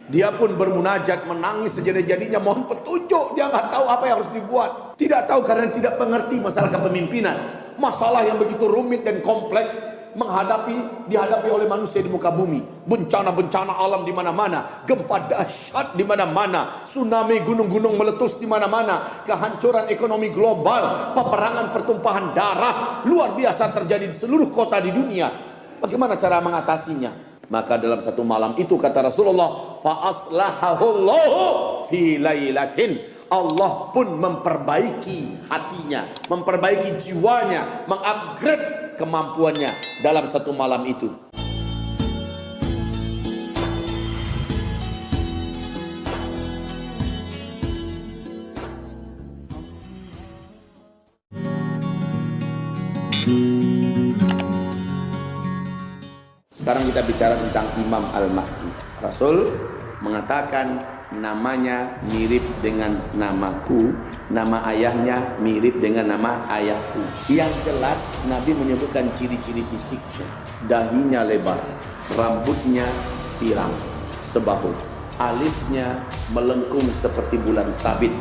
Dia pun bermunajat, menangis sejadi-jadinya, mohon petunjuk. Dia nggak tahu apa yang harus dibuat. Tidak tahu karena tidak mengerti masalah kepemimpinan. Masalah yang begitu rumit dan kompleks dihadapi oleh manusia di muka bumi. Bencana-bencana alam di mana-mana, gempa dahsyat di mana-mana, tsunami, gunung-gunung meletus di mana-mana, kehancuran ekonomi global, peperangan, pertumpahan darah luar biasa terjadi di seluruh kota di dunia. Bagaimana cara mengatasinya? Maka dalam satu malam itu kata Rasulullah, fa aslahahullahu fi lailatin, Allah pun memperbaiki hatinya, memperbaiki jiwanya, mengupgrade kemampuannya dalam satu malam itu. Sekarang kita bicara tentang Imam Al-Mahdi. Rasul mengatakan namanya mirip dengan namaku, nama ayahnya mirip dengan nama ayahku. Yang jelas Nabi menyebutkan ciri-ciri fisiknya. Dahinya lebar, rambutnya pirang sebahu, alisnya melengkung seperti bulan sabit.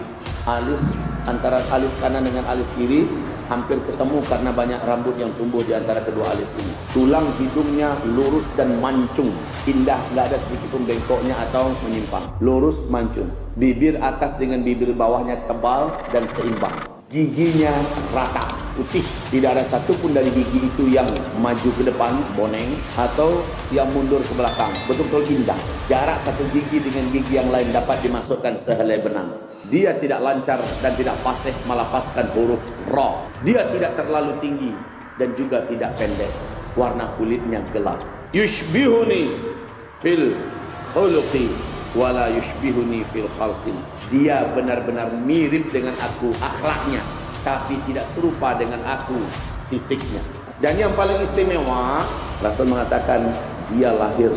Antara alis kanan dengan alis kiri hampir ketemu karena banyak rambut yang tumbuh di antara kedua alis ini. Tulang hidungnya lurus dan mancung, indah, nggak ada sedikit pun bengkoknya atau menyimpang. Lurus mancung. Bibir atas dengan bibir bawahnya tebal dan seimbang. Giginya rata, putih. Tidak ada satupun dari gigi itu yang maju ke depan, boneng, atau yang mundur ke belakang. Betul-betul indah. Jarak satu gigi dengan gigi yang lain dapat dimasukkan sehelai benang. Dia tidak lancar dan tidak fasih melafazkan huruf ra. Dia tidak terlalu tinggi dan juga tidak pendek. Warna kulitnya gelap. Yushbihuni fil khuluqi wala yushbihuni fil khalqi. Dia benar-benar mirip dengan aku akhlaknya, tapi tidak serupa dengan aku fisiknya. Dan yang paling istimewa, Rasul mengatakan dia lahir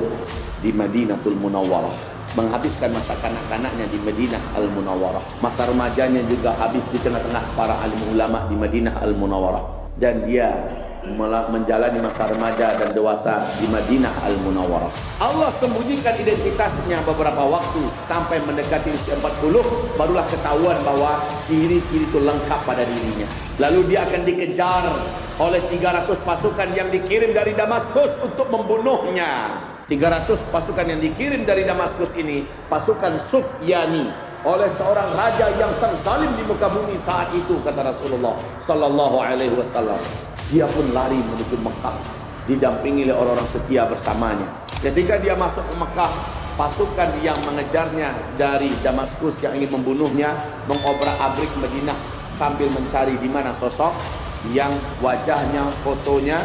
di Madinatul Munawwarah, menghabiskan masa kanak-kanaknya di Madinah Al-Munawwarah. Masa remajanya juga habis di tengah-tengah para alim ulama di Madinah Al-Munawwarah. Dan dia menjalani masa remaja dan dewasa di Madinah Al-Munawwarah. Allah sembunyikan identitasnya beberapa waktu sampai mendekati usia 40, barulah ketahuan bahwa ciri-ciri itu lengkap pada dirinya. Lalu dia akan dikejar oleh 300 pasukan yang dikirim dari Damaskus untuk membunuhnya. 300 pasukan yang dikirim dari Damaskus ini, pasukan Sufyani, oleh seorang raja yang terzalim di muka bumi saat itu, kata Rasulullah sallallahu alaihi wasallam. Dia pun lari menuju Mekah, didampingi oleh orang-orang setia bersamanya. Ketika dia masuk ke Mekah, pasukan yang mengejarnya dari Damaskus yang ingin membunuhnya mengobrak-abrik Madinah sambil mencari di mana sosok yang wajahnya, fotonya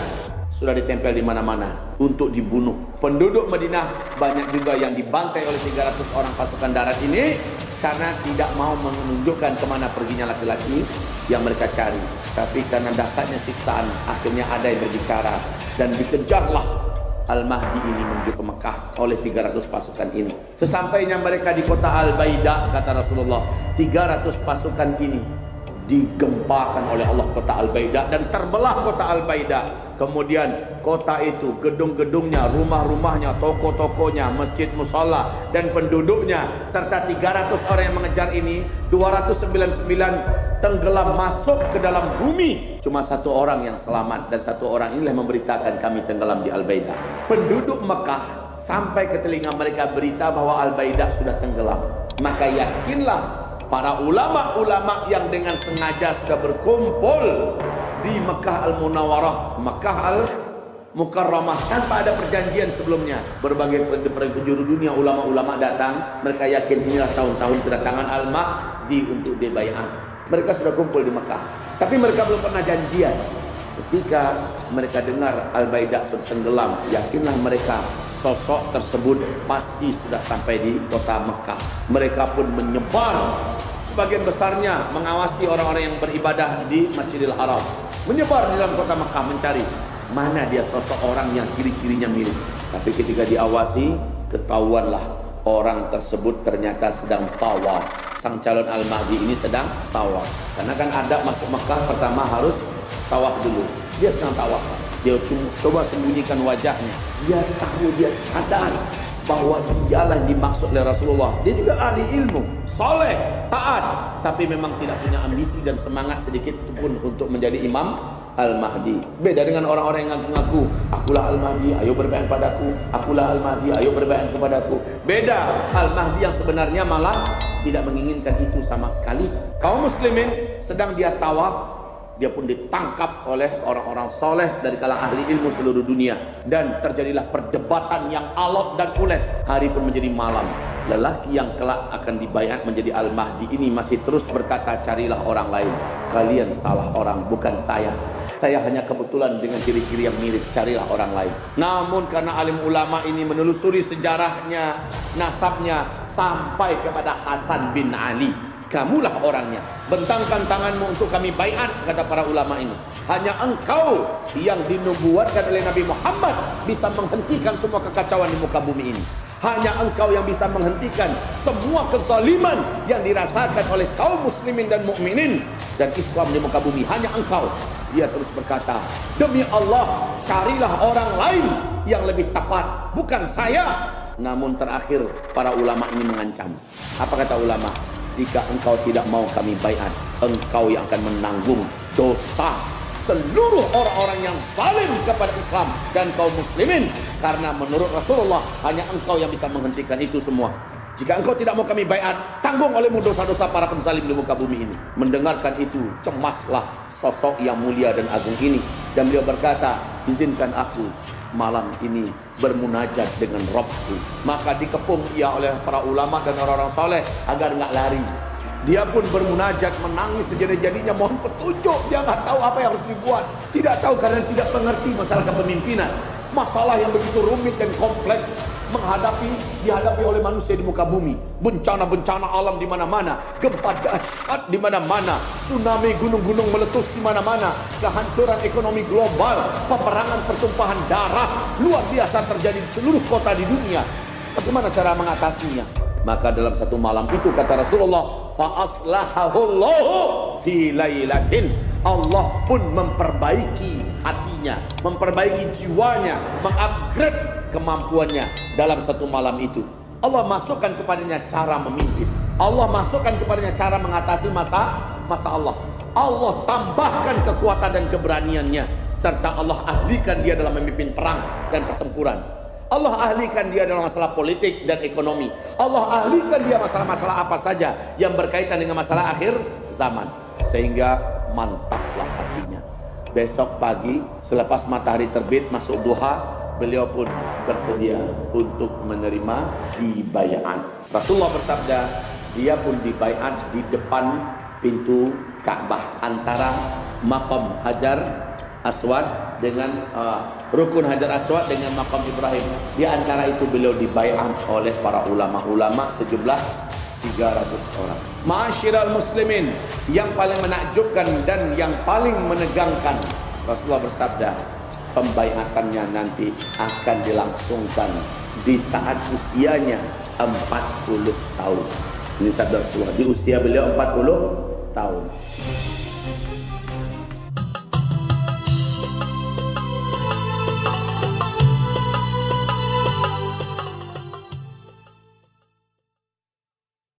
sudah ditempel di mana-mana untuk dibunuh. Penduduk Madinah banyak juga yang dibantai oleh 300 orang pasukan darat ini karena tidak mau menunjukkan kemana perginya laki-laki yang mereka cari. Tapi karena dahsyatnya siksaan, akhirnya ada yang berbicara dan dikejarlah Al-Mahdi ini menuju ke Mekah oleh 300 pasukan ini. Sesampainya mereka di kota Al-Baida, kata Rasulullah, 300 pasukan ini digempakan oleh Allah kota Al-Baida dan terbelah kota Al-Baida. Kemudian kota itu, gedung-gedungnya, rumah-rumahnya, toko-tokonya, masjid musalla dan penduduknya serta 300 orang yang mengejar ini, 299 tenggelam masuk ke dalam bumi. Cuma satu orang yang selamat dan satu orang inilah memberitakan kami tenggelam di Al-Baida. Penduduk Mekah sampai ke telinga mereka berita bahwa Al-Baida sudah tenggelam. Maka yakinlah para ulama-ulama yang dengan sengaja sudah berkumpul di Mekah Al-Munawwarah, Mekah Al-Mukarramah tanpa ada perjanjian sebelumnya. Berbagai penjuru dunia ulama-ulama datang. Mereka yakin inilah tahun-tahun kedatangan Al-Mahdi untuk dibaiat. Mereka sudah kumpul di Mekah, tapi mereka belum pernah janjian. Ketika mereka dengar Al-Baida sudah tenggelam, yakinlah mereka sosok tersebut pasti sudah sampai di kota Mekah. Mereka pun menyebar, sebagian besarnya mengawasi orang-orang yang beribadah di Masjidil Haram, menyebar di dalam kota Mekah mencari mana dia sosok orang yang ciri-cirinya mirip. Tapi ketika diawasi, ketahuanlah orang tersebut ternyata sedang tawaf. Sang calon Al-Mahdi ini sedang tawaf. Karena kan adab masuk Mekah pertama harus tawaf dulu. Dia sedang tawaf. Dia coba sembunyikan wajahnya. Dia tahu, dia sadar bahwa dialah yang dimaksud oleh Rasulullah. Dia juga ahli ilmu, soleh, taat, tapi memang tidak punya ambisi dan semangat sedikit pun untuk menjadi Imam Al-Mahdi. Beda dengan orang-orang yang ngaku-ngaku, akulah Al-Mahdi, ayo berbaiat padaku, akulah Al-Mahdi, ayo berbaiat kepadaku. Beda, Al-Mahdi yang sebenarnya malah tidak menginginkan itu sama sekali. Kaum muslimin sedang dia tawaf, dia pun ditangkap oleh orang-orang soleh dari kalangan ahli ilmu seluruh dunia, dan terjadilah perdebatan yang alot dan ulet. Hari pun menjadi malam. Lelaki yang kelak akan dibaiat menjadi Al-Mahdi ini masih terus berkata, carilah orang lain, kalian salah orang, bukan saya hanya kebetulan dengan ciri-ciri yang mirip, carilah orang lain. Namun karena alim ulama ini menelusuri sejarahnya, nasabnya sampai kepada Hasan bin Ali, kamulah orangnya, bentangkan tanganmu untuk kami baiat, kata para ulama ini. Hanya engkau yang dinubuatkan oleh Nabi Muhammad bisa menghentikan semua kekacauan di muka bumi ini. Hanya engkau yang bisa menghentikan semua kezaliman yang dirasakan oleh kaum muslimin dan mukminin dan Islam di muka bumi. Hanya engkau. Dia terus berkata, demi Allah, carilah orang lain yang lebih tepat, bukan saya. Namun terakhir para ulama ini mengancam. Apa kata ulama? Jika engkau tidak mau kami baiat, engkau yang akan menanggung dosa seluruh orang-orang yang zalim kepada Islam dan kaum muslimin. Karena menurut Rasulullah, hanya engkau yang bisa menghentikan itu semua. Jika engkau tidak mau kami baiat, tanggung olehmu dosa-dosa para penzalim di muka bumi ini. Mendengarkan itu, cemaslah sosok yang mulia dan agung ini. Dan beliau berkata, izinkan aku malam ini bermunajat dengan Rabbku. Maka dikepung ia oleh para ulama dan orang-orang soleh agar nggak lari. Dia pun bermunajat, menangis sejadi-jadinya, mohon petunjuk. Dia nggak tahu apa yang harus dibuat, tidak tahu karena tidak mengerti masalah kepemimpinan. Masalah yang begitu rumit dan kompleks dihadapi oleh manusia di muka bumi. Bencana-bencana alam di mana-mana, gempa dahsyat di mana-mana, tsunami, gunung-gunung meletus di mana-mana, kehancuran ekonomi global, peperangan, pertumpahan darah luar biasa terjadi di seluruh kota di dunia. Bagaimana cara mengatasinya? Maka dalam satu malam itu kata Rasulullah, fa aslahahullahu fi lailatin, Allah pun memperbaiki hatinya, memperbaiki jiwanya, mengupgrade kemampuannya dalam satu malam itu. Allah masukkan kepadanya cara memimpin, Allah masukkan kepadanya cara mengatasi masa Allah. Allah tambahkan kekuatan dan keberaniannya, serta Allah ahlikan dia dalam memimpin perang dan pertempuran. Allah ahlikan dia dalam masalah politik dan ekonomi. Allah ahlikan dia masalah-masalah apa saja yang berkaitan dengan masalah akhir zaman. Sehingga mantaplah hatinya. Besok pagi selepas matahari terbit masuk duha, beliau pun bersedia untuk menerima dibaiat. Rasulullah bersabda, dia pun dibaiat di depan pintu Ka'bah, antara Maqam Hajar Aswad dengan Rukun Hajar Aswad dengan Maqam Ibrahim. Di antara itu beliau dibaiat oleh para ulama-ulama sejumlah 300 orang. Ma'asyiral muslimin, yang paling menakjubkan dan yang paling menegangkan, Rasulullah bersabda, pembaiatannya nanti akan dilangsungkan di saat usianya 40 tahun. Ini sabda Rasulullah, di usia beliau 40 tahun.